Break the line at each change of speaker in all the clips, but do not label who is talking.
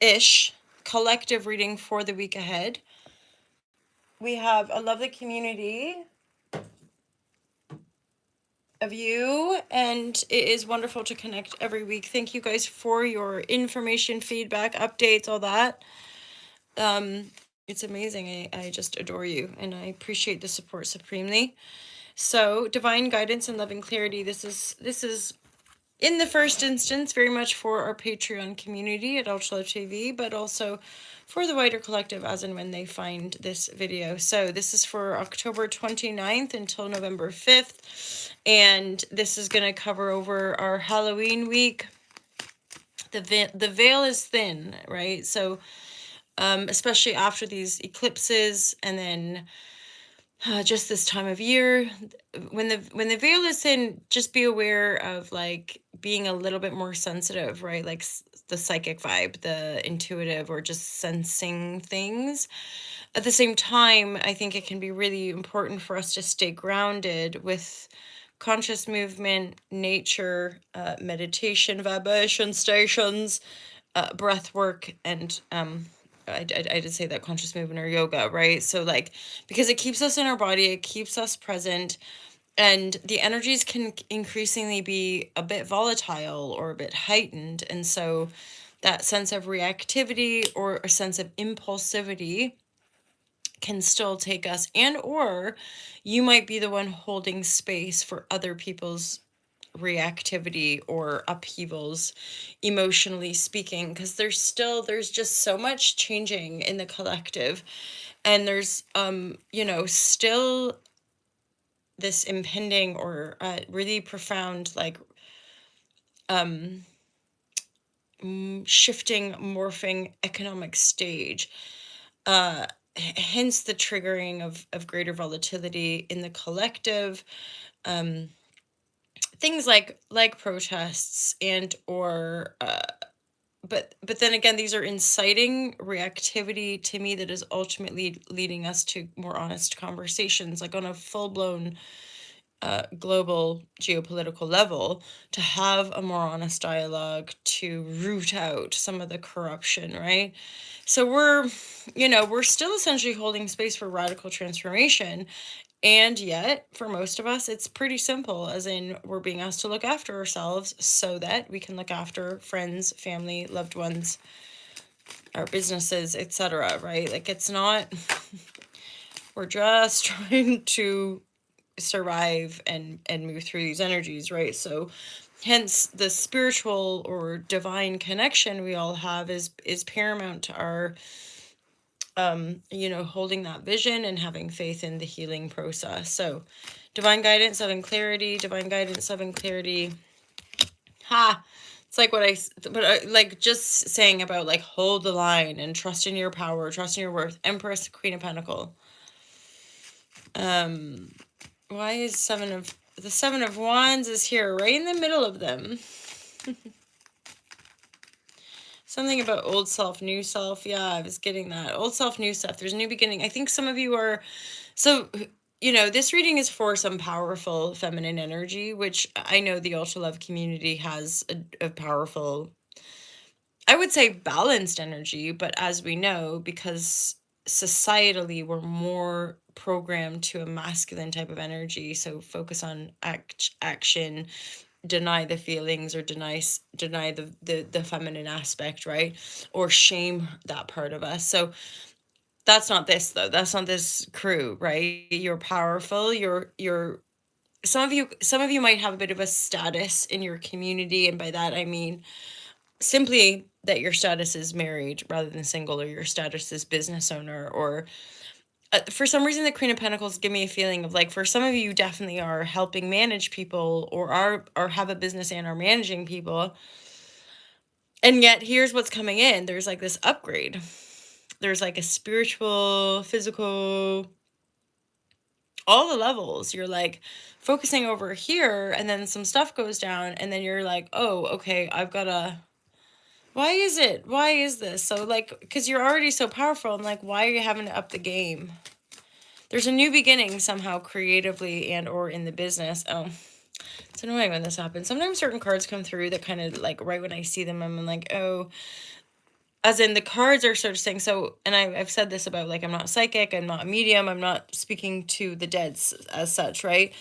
ish collective reading for the week ahead. We have a lovely community of you, and it is wonderful to connect every week. Thank you guys for your information, feedback, updates, all that. It's amazing. I just adore you, and I appreciate the support supremely. So, divine guidance and loving clarity. This is in the first instance very much for our Patreon community at Ultra Love TV, but also for the wider collective as and when they find this video. So this is for October 29th until November 5th, and this is going to cover over our Halloween week. The veil is thin, right? So especially after these eclipses, and then just this time of year, when the veil is thin, just be aware of like being a little bit more sensitive, right? Like the psychic vibe, the intuitive, or just sensing things. At the same time, I think it can be really important for us to stay grounded with conscious movement, nature, meditation, vibration stations, breath work, and I did say that, conscious movement or yoga, right? So like, because it keeps us in our body, it keeps us present, and the energies can increasingly be a bit volatile or a bit heightened. And so that sense of reactivity or a sense of impulsivity can still take us, and or you might be the one holding space for other people's reactivity or upheavals, emotionally speaking, because there's just so much changing in the collective, and there's still this impending or really profound, like shifting, morphing economic stage, hence the triggering of greater volatility in the collective. Things like protests and or but then again, these are inciting reactivity to me that is ultimately leading us to more honest conversations, like on a full-blown global geopolitical level, to have a more honest dialogue, to root out some of the corruption, right? So we're still essentially holding space for radical transformation. And yet, for most of us, it's pretty simple, as in we're being asked to look after ourselves so that we can look after friends, family, loved ones, our businesses, etc., right? Like, it's not, we're just trying to survive and move through these energies, right? So hence the spiritual or divine connection we all have is paramount to our holding that vision and having faith in the healing process. So divine guidance, loving clarity, divine guidance, loving clarity. It's like but like just saying about like hold the line and trust in your power, trust in your worth. Empress, Queen of Pentacle. Why is the Seven of Wands is here right in the middle of them? Something about old self, new self. Yeah, I was getting that. Old self, new self. There's a new beginning. I think some of you are, so, this reading is for some powerful feminine energy, which I know the Ultra Love community has a powerful, I would say balanced energy, but as we know, because societally we're more programmed to a masculine type of energy, so focus on action, deny the feelings, or deny the feminine aspect, right? Or shame that part of us. So that's not this, though. That's not this crew, right? You're powerful. You're some of you might have a bit of a status in your community, and by that I mean simply that your status is married rather than single, or your status is business owner, or for some reason the Queen of Pentacles give me a feeling of like, for some of you definitely are helping manage people, or have a business and are managing people. And yet here's what's coming in. There's like this upgrade. There's like a spiritual, physical, all the levels. You're like focusing over here, and then some stuff goes down, and then you're like, oh, okay, why is this? So like, because you're already so powerful, and like, why are you having to up the game? There's a new beginning somehow, creatively and or in the business. Oh, it's annoying when this happens. Sometimes certain cards come through that kind of like, right when I see them, I'm like, oh, as in the cards are sort of saying, so, and I've said this about, like, I'm not psychic, I'm not a medium, I'm not speaking to the dead as such, right?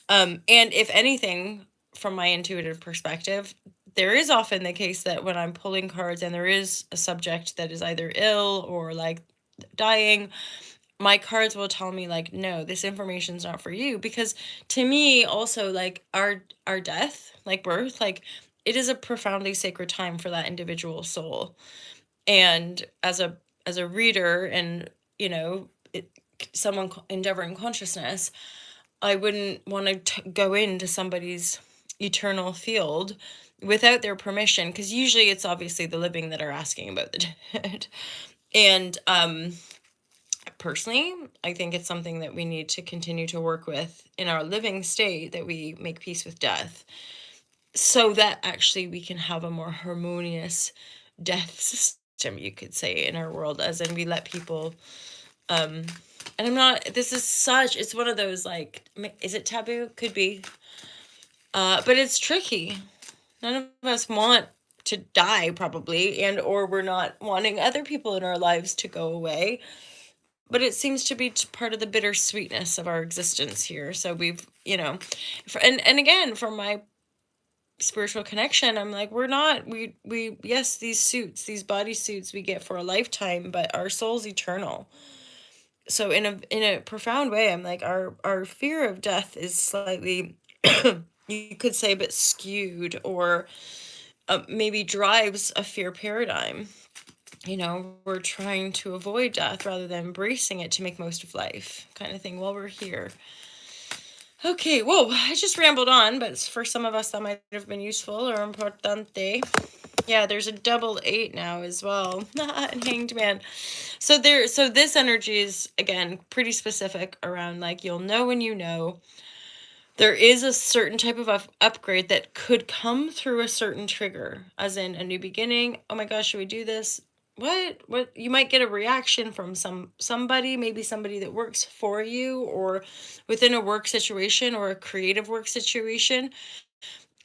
And if anything, from my intuitive perspective, there is often the case that when I'm pulling cards and there is a subject that is either ill or like dying, my cards will tell me like, no, this information's not for you. Because to me also, like, our death, like birth, like, it is a profoundly sacred time for that individual soul. And as a reader, and you know, someone endeavoring consciousness, I wouldn't want to go into somebody's eternal field without their permission, because usually it's obviously the living that are asking about the dead. And personally, I think it's something that we need to continue to work with in our living state, that we make peace with death, so that actually we can have a more harmonious death system, you could say, in our world, as in we let people and I'm not, this is such, it's one of those, like, is it taboo? Could be. But it's tricky. None of us want to die, probably, and or we're not wanting other people in our lives to go away. But it seems to be part of the bittersweetness of our existence here. So we've, you know, and again, from my spiritual connection, I'm like, we're not, we yes, these suits, these body suits we get for a lifetime, but our soul's eternal. So in a profound way, I'm like, our fear of death is slightly, you could say, a bit skewed, or maybe drives a fear paradigm. You know, we're trying to avoid death rather than embracing it to make most of life, kind of thing, while we're here. Okay, whoa, I just rambled on, but for some of us that might have been useful or importante. Yeah, there's a double 8 now as well. And Hanged Man. So this energy is, again, pretty specific around, like, you'll know when you know. There is a certain type of upgrade that could come through a certain trigger, as in a new beginning. Oh my gosh, should we do this? What? You might get a reaction from somebody, maybe somebody that works for you, or within a work situation or a creative work situation,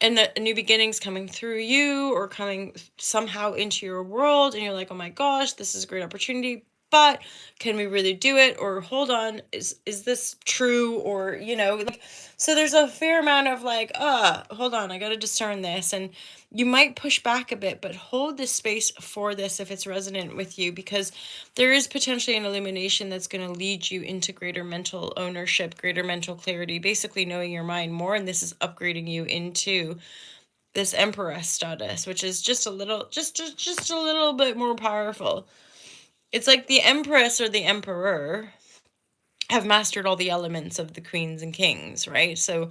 and a new beginning's coming through you or coming somehow into your world, and you're like, oh my gosh, this is a great opportunity, but can we really do it? Or hold on, is this true? Or, you know, like, so there's a fair amount of like, hold on, I got to discern this. And you might push back a bit, but hold this space for this if it's resonant with you, because there is potentially an illumination that's going to lead you into greater mental ownership, greater mental clarity, basically knowing your mind more. And this is upgrading you into this empress status, which is just a little, just a little bit more powerful. It's like the empress or the emperor have mastered all the elements of the queens and kings, right? So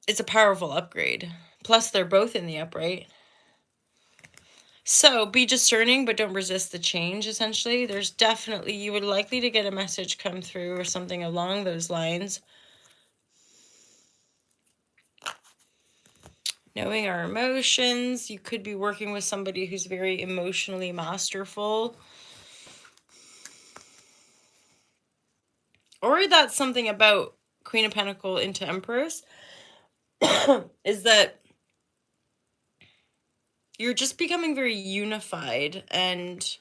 it's a powerful upgrade. Plus, they're both in the upright. So be discerning, but don't resist the change, essentially. There's definitely, you would likely to get a message come through or something along those lines. Knowing our emotions. You could be working with somebody who's very emotionally masterful. Or that's something about Queen of Pentacles into Empress, is that you're just becoming very unified, and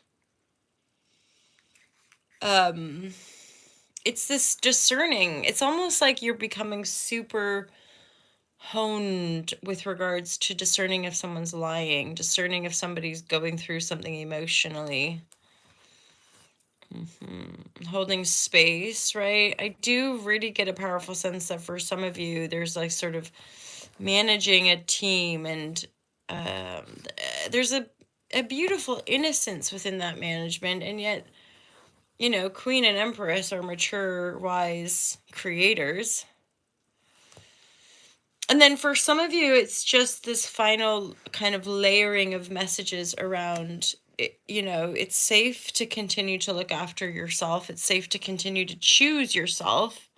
it's this discerning. It's almost like you're becoming super honed with regards to discerning if someone's lying, discerning if somebody's going through something emotionally. Holding space, right? I do really get a powerful sense that for some of you, there's like sort of managing a team, and there's a beautiful innocence within that management, and yet, you know, Queen and Empress are mature, wise creators. And then for some of you, it's just this final kind of layering of messages around, you know, it's safe to continue to look after yourself. It's safe to continue to choose yourself.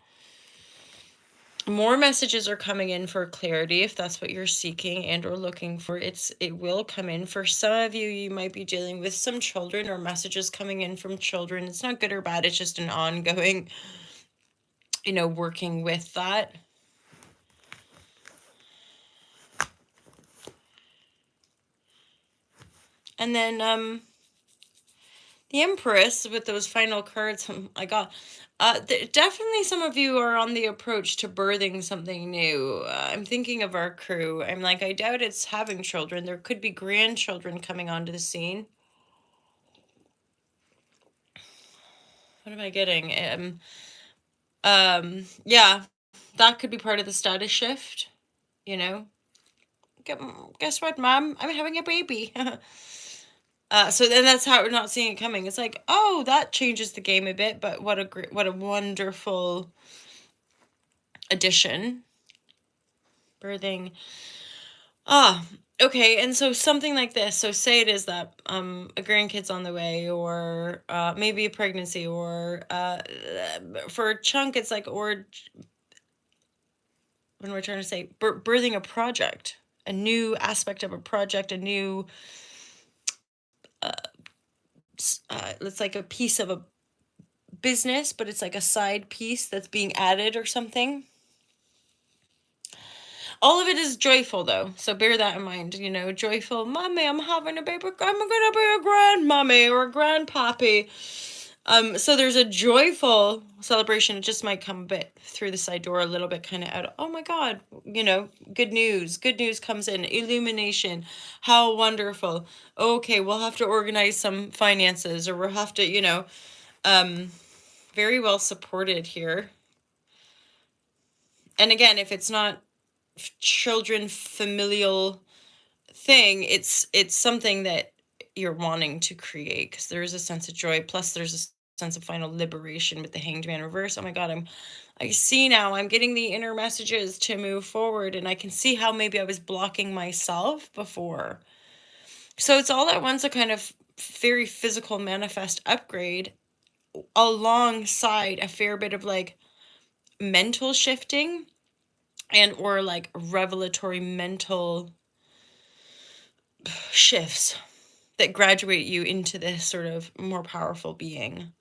More messages are coming in for clarity if that's what you're seeking and or looking for. It will come in. For some of you, you might be dealing with some children or messages coming in from children. It's not good or bad. It's just an ongoing, you know, working with that. And then the Empress with those final cards I got. Definitely some of you are on the approach to birthing something new. I'm thinking of our crew. I'm like, I doubt it's having children. There could be grandchildren coming onto the scene. What am I getting? Yeah, that could be part of the status shift, you know. Guess what, Mom? I'm having a baby. So then that's how we're not seeing it coming. It's like, oh, that changes the game a bit, but what a wonderful addition. Birthing. Okay, and so something like this. So say it is that a grandkid's on the way, or maybe a pregnancy, or for a chunk it's like, or when we're trying to say birthing a project, a new aspect of a project, a new it's like a piece of a business, but it's like a side piece that's being added or something. All of it is joyful though, so bear that in mind. You know, joyful, mommy, I'm having a baby, I'm gonna be a grandmommy or a grandpappy. So there's a joyful celebration. It just might come a bit through the side door, a little bit kind of out. Oh my God, you know, good news. Good news comes in. Illumination. How wonderful. Okay, we'll have to organize some finances, or we'll have to, you know, very well supported here. And again, if it's not children familial thing, it's something that you're wanting to create, because there is a sense of joy, plus there's a sense of final liberation with the Hanged Man reverse. Oh my God, I see now, I'm getting the inner messages to move forward, and I can see how maybe I was blocking myself before. So it's all at once a kind of very physical manifest upgrade, alongside a fair bit of like mental shifting and or like revelatory mental shifts that graduate you into this sort of more powerful being.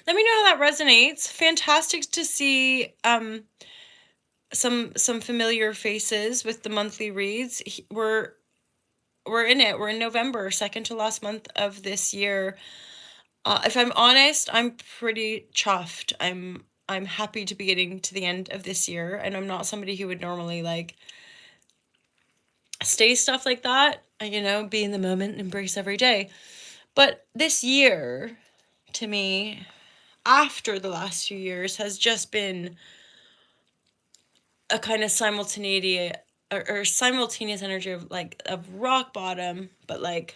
Let me know how that resonates. Fantastic to see some familiar faces with the monthly reads. We're in it. We're in November, second to last month of this year. If I'm honest, I'm pretty chuffed. I'm happy to be getting to the end of this year, and I'm not somebody who would normally like stay stuff like that, you know, be in the moment, embrace every day. But this year, to me, after the last few years, has just been a kind of simultaneity or simultaneous energy of like of rock bottom, but like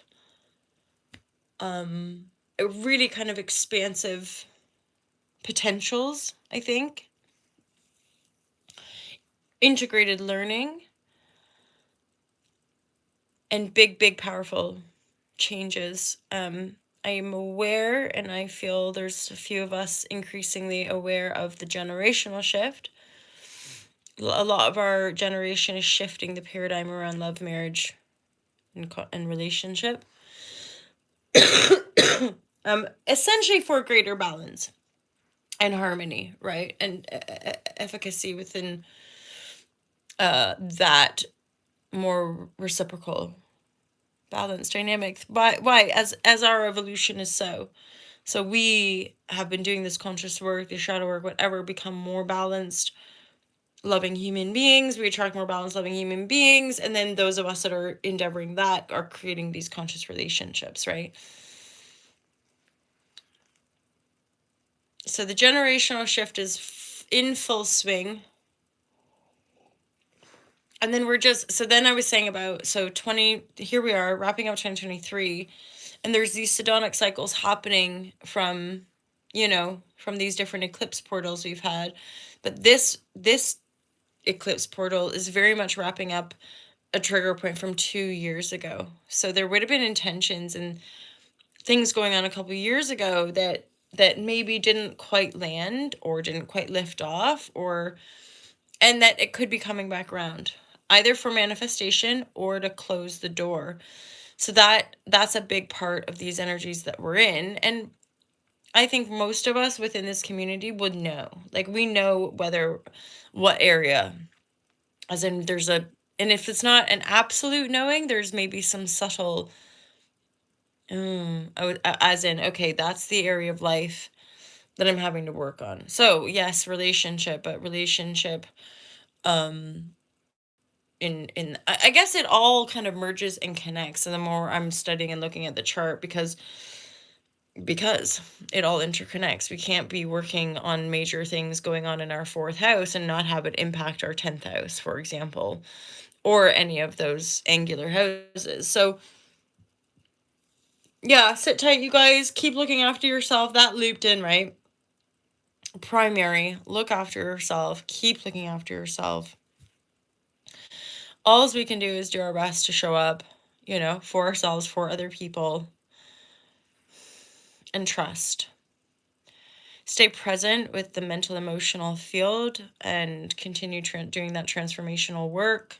a really kind of expansive potentials, I think. Integrated learning and big powerful changes. I am aware, and I feel there's a few of us increasingly aware of the generational shift. A lot of our generation is shifting the paradigm around love, marriage, and relationship. Essentially for greater balance and harmony, right? And efficacy within that more reciprocal balance dynamic. Why? As our evolution is so we have been doing this conscious work, the shadow work, whatever, become more balanced, loving human beings. We attract more balanced, loving human beings. And then those of us that are endeavoring that are creating these conscious relationships, right? So the generational shift is in full swing. And then then I was saying about, here we are wrapping up 2023. And there's these Sedonic cycles happening from, from these different eclipse portals we've had. But this eclipse portal is very much wrapping up a trigger point from 2 years ago. So there would have been intentions and things going on a couple years ago that maybe didn't quite land or didn't quite lift off, and that it could be coming back around, either for manifestation or to close the door. So that's a big part of these energies that we're in. And I think most of us within this community would know. Like, we know what area, as in there's a And if it's not an absolute knowing, there's maybe some subtle, as in, okay, that's the area of life that I'm having to work on. So yes, relationship, but relationship, um, I guess it all kind of merges and connects. And the more I'm studying and looking at the chart, because it all interconnects. We can't be working on major things going on in our fourth house and not have it impact our 10th house, for example, or any of those angular houses. So yeah, sit tight, you guys. Keep looking after yourself. That looped in, right? Primary, look after yourself. Keep looking after yourself. All we can do is do our best to show up, for ourselves, for other people, and trust. Stay present with the mental emotional field and continue doing that transformational work.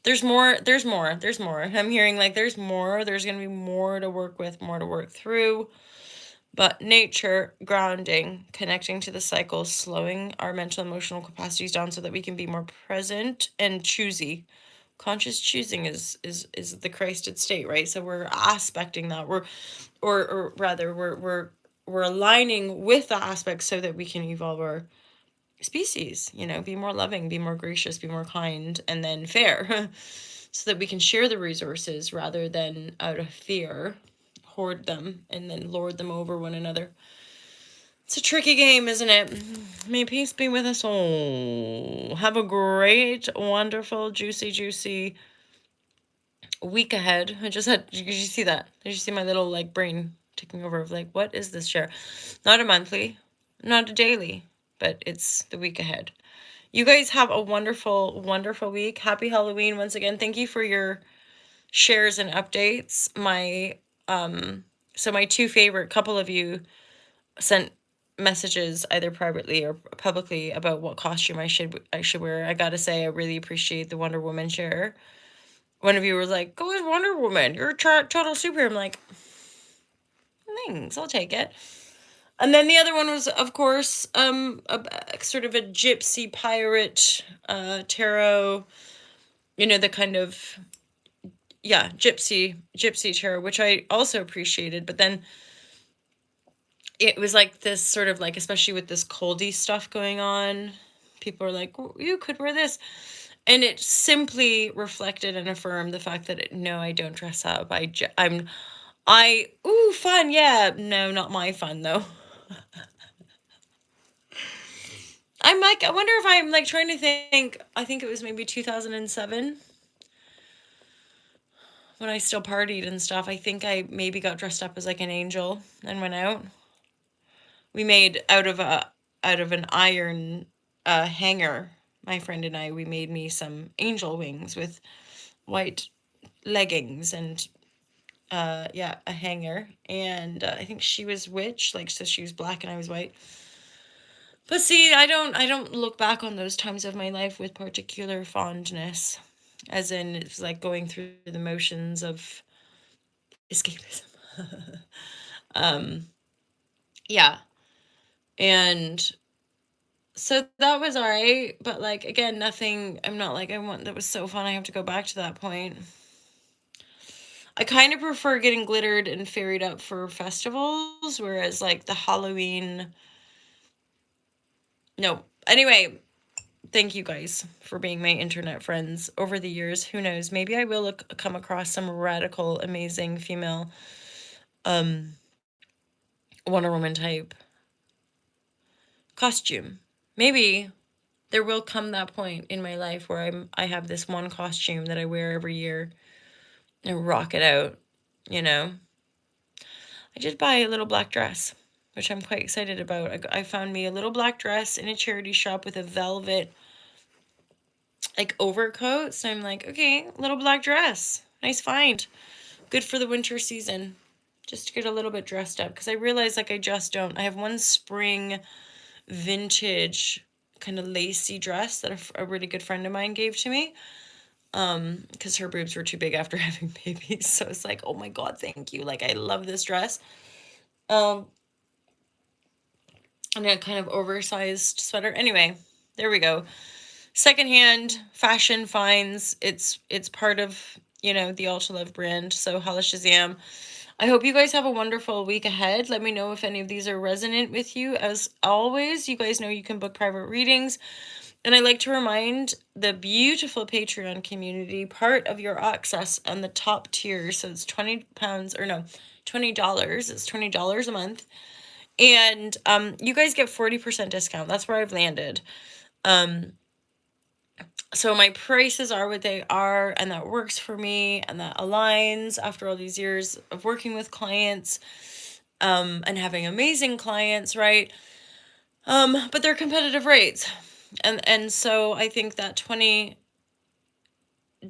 There's more. I'm hearing like there's more. There's going to be more to work with, more to work through. But nature, grounding, connecting to the cycles, slowing our mental emotional capacities down so that we can be more present and choosy. Conscious choosing is the Christed state, right? So we're aspecting that. We're aligning with the aspects so that we can evolve our species, be more loving, be more gracious, be more kind, and then fair, so that we can share the resources rather than out of fear hoard them and then lord them over one another. It's a tricky game, isn't it? May peace be with us all. Have a great, wonderful, juicy week ahead. Did you see that? Did you see my little brain taking over of what is this share? Not a monthly, not a daily, but it's the week ahead. You guys have a wonderful, wonderful week. Happy Halloween once again. Thank you for your shares and updates. So my two favorite couple of you sent messages either privately or publicly about what costume I should wear. I gotta say, I really appreciate the Wonder Woman share. One of you was like, "Go as Wonder Woman. You're a total superhero." I'm like, thanks, I'll take it. And then the other one was, of course, a sort of a gypsy pirate tarot. The kind of gypsy tarot, which I also appreciated. But then it was like this sort of especially with this coldy stuff going on, people are like, you could wear this. And it simply reflected and affirmed the fact that no, I don't dress up. Fun. Yeah. No, not my fun though. I'm like, I wonder if I'm trying to think. I think it was maybe 2007 when I still partied and stuff. I think I maybe got dressed up as an angel and went out. We made out of an iron hanger. My friend and I, we made me some angel wings with white leggings and a hanger. And I think she was witch, so she was black and I was white. But see, I don't look back on those times of my life with particular fondness, as in it's going through the motions of escapism. Yeah. And so that was all right, but again, nothing. I'm not that was so fun, I have to go back to that point. I kind of prefer getting glittered and fairied up for festivals, whereas the Halloween. No. Anyway, thank you guys for being my internet friends over the years. Who knows? Maybe I will come across some radical, amazing female Wonder Woman type costume. Maybe there will come that point in my life where I have this one costume that I wear every year and rock it out, I did buy a little black dress, which I'm quite excited about. I found me a little black dress in a charity shop with a velvet overcoat. So I'm like, okay, little black dress. Nice find. Good for the winter season. Just to get a little bit dressed up. Because I realize I just don't. I have one spring vintage kind of lacy dress that a really good friend of mine gave to me. Because her boobs were too big after having babies. So it's like, oh my God, thank you. I love this dress. And a kind of oversized sweater. Anyway, there we go. secondhand fashion finds. It's part of, the Ulta Love brand. So holla Shazam. I hope you guys have a wonderful week ahead. Let me know if any of these are resonant with you. As always, you guys know you can book private readings. And I like to remind the beautiful Patreon community, part of your access and the top tier. So it's £20 or no, $20. It's $20 a month. And you guys get 40% discount. That's where I've landed. So my prices are what they are, and that works for me, and that aligns after all these years of working with clients, and having amazing clients, right? But they're competitive rates. And so I think that $20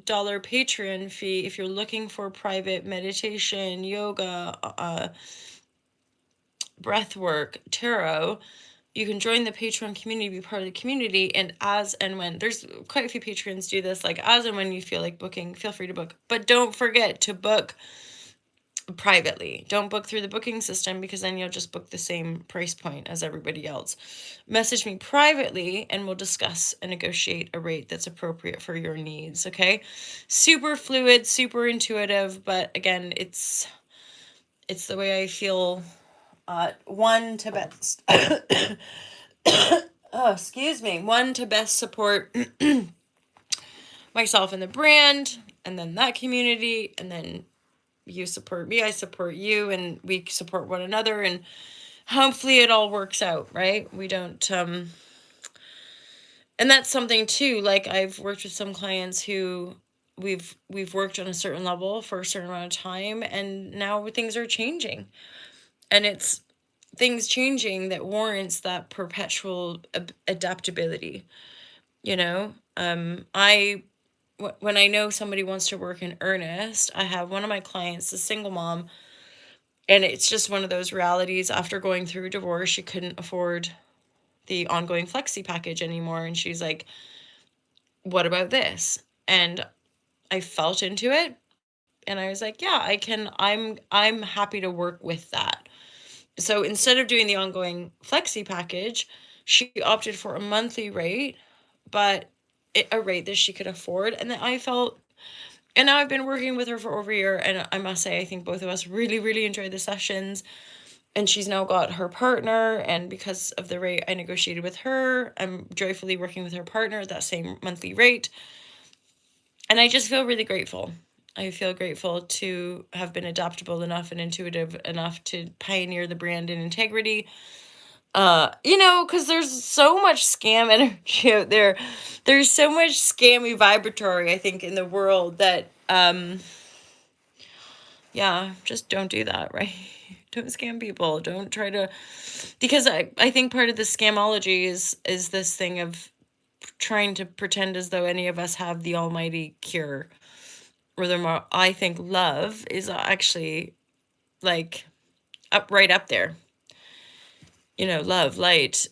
Patreon fee, if you're looking for private meditation, yoga, breath work, tarot, you can join the Patreon community, be part of the community, and as and when, there's quite a few patrons do this, like as and when you feel like booking, feel free to book. But don't forget to book privately. Don't book through the booking system, because then you'll just book the same price point as everybody else. Message me privately and we'll discuss and negotiate a rate that's appropriate for your needs, okay? Super fluid, super intuitive, but again, it's the way I feel. One to best one to best support myself and the brand, and then that community, and then you support me, I support you, and we support one another, and hopefully it all works out, right? We don't and that's something too, like I've worked with some clients who we've worked on a certain level for a certain amount of time, and now things are changing, and it's things changing that warrants that perpetual adaptability. When I know somebody wants to work in earnest, I have one of my clients, a single mom, and it's just one of those realities. After going through divorce, she couldn't afford the ongoing flexi package anymore, and she's like, what about this? And I felt into it, and I was like, yeah, I'm happy to work with that. So instead of doing the ongoing flexi package, she opted for a monthly rate, but a rate that she could afford, and that I felt. And now I've been working with her for over a year, and I must say, I think both of us really, really enjoyed the sessions. And she's now got her partner, and because of the rate I negotiated with her, I'm joyfully working with her partner at that same monthly rate. And I just feel really grateful. I feel grateful to have been adaptable enough and intuitive enough to pioneer the brand in integrity. Because there's so much scam energy out there. There's so much scammy vibratory, I think, in the world that, just don't do that, right? Don't scam people. Don't try to, because I think part of the scamology is this thing of trying to pretend as though any of us have the almighty cure. Furthermore, I think love is actually like right up there. Love, light,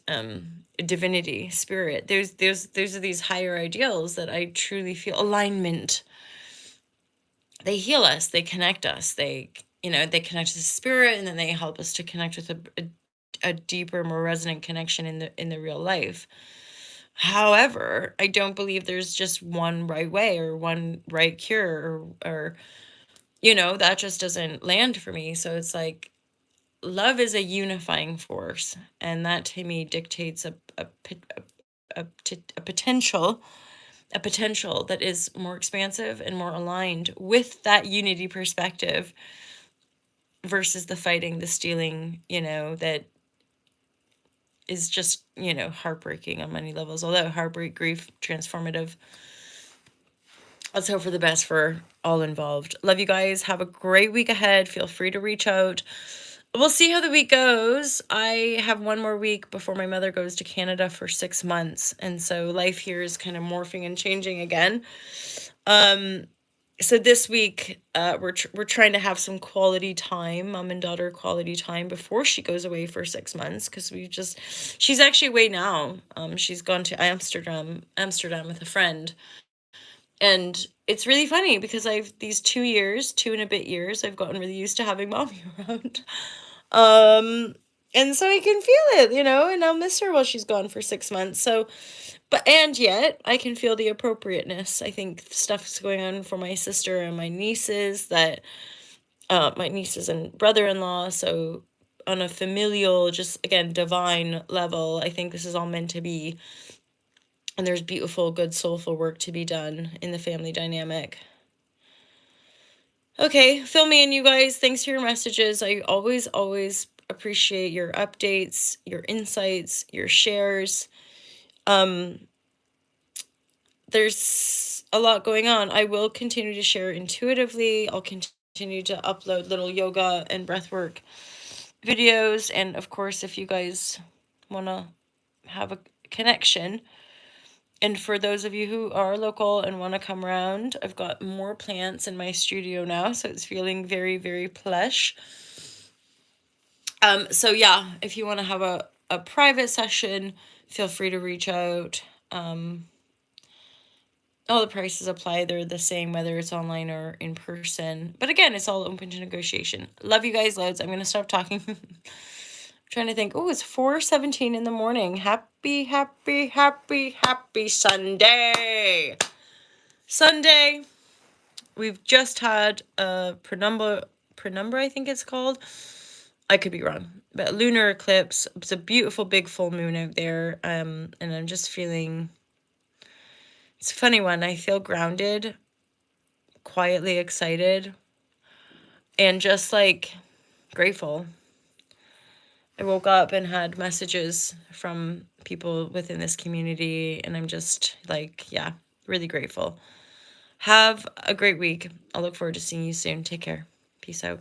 divinity, spirit. Those are these higher ideals that I truly feel. Alignment. They heal us. They connect us. They connect us to spirit, and then they help us to connect with a deeper, more resonant connection in the real life. However, I don't believe there's just one right way or one right cure, or that just doesn't land for me. So it's like, love is a unifying force, and that to me dictates a potential that is more expansive and more aligned with that unity perspective versus the fighting, the stealing, that is just, heartbreaking on many levels. Although heartbreak, grief, transformative. Let's hope for the best for all involved. Love you guys. Have a great week ahead. Feel free to reach out. We'll see how the week goes. I have one more week before my mother goes to Canada for 6 months. And so life here is kind of morphing and changing again. So this week, we're trying to have some quality time, mom and daughter quality time, before she goes away for 6 months, because she's actually away now. She's gone to Amsterdam with a friend. And it's really funny because these 2 and a bit years, I've gotten really used to having mommy around. And so I can feel it, and I'll miss her while she's gone for 6 months. So, and yet I can feel the appropriateness. I think stuff's going on for my sister and my nieces my nieces and brother-in-law. So on a familial, just again, divine level, I think this is all meant to be. And there's beautiful, good, soulful work to be done in the family dynamic. Okay, fill me in, you guys. Thanks for your messages. I always appreciate your updates, your insights, your shares. There's a lot going on. I will continue to share intuitively. I'll continue to upload little yoga and breathwork videos. And of course, if you guys want to have a connection, and for those of you who are local and want to come around, I've got more plants in my studio now, so it's feeling very, very plush. So yeah, if you want to have a private session, feel free to reach out. All the prices apply. They're the same whether it's online or in person. But again, it's all open to negotiation. Love you guys loads. I'm going to stop talking. Trying to think. Oh, it's 4:17 in the morning. Happy Sunday. Sunday. We've just had a penumbra, I think it's called. I could be wrong. But lunar eclipse. It's a beautiful big full moon out there. And I'm just feeling, it's a funny one. I feel grounded, quietly excited, and just like grateful. I woke up and had messages from people within this community, and I'm just like, yeah, really grateful. Have a great week. I'll look forward to seeing you soon. Take care. Peace out.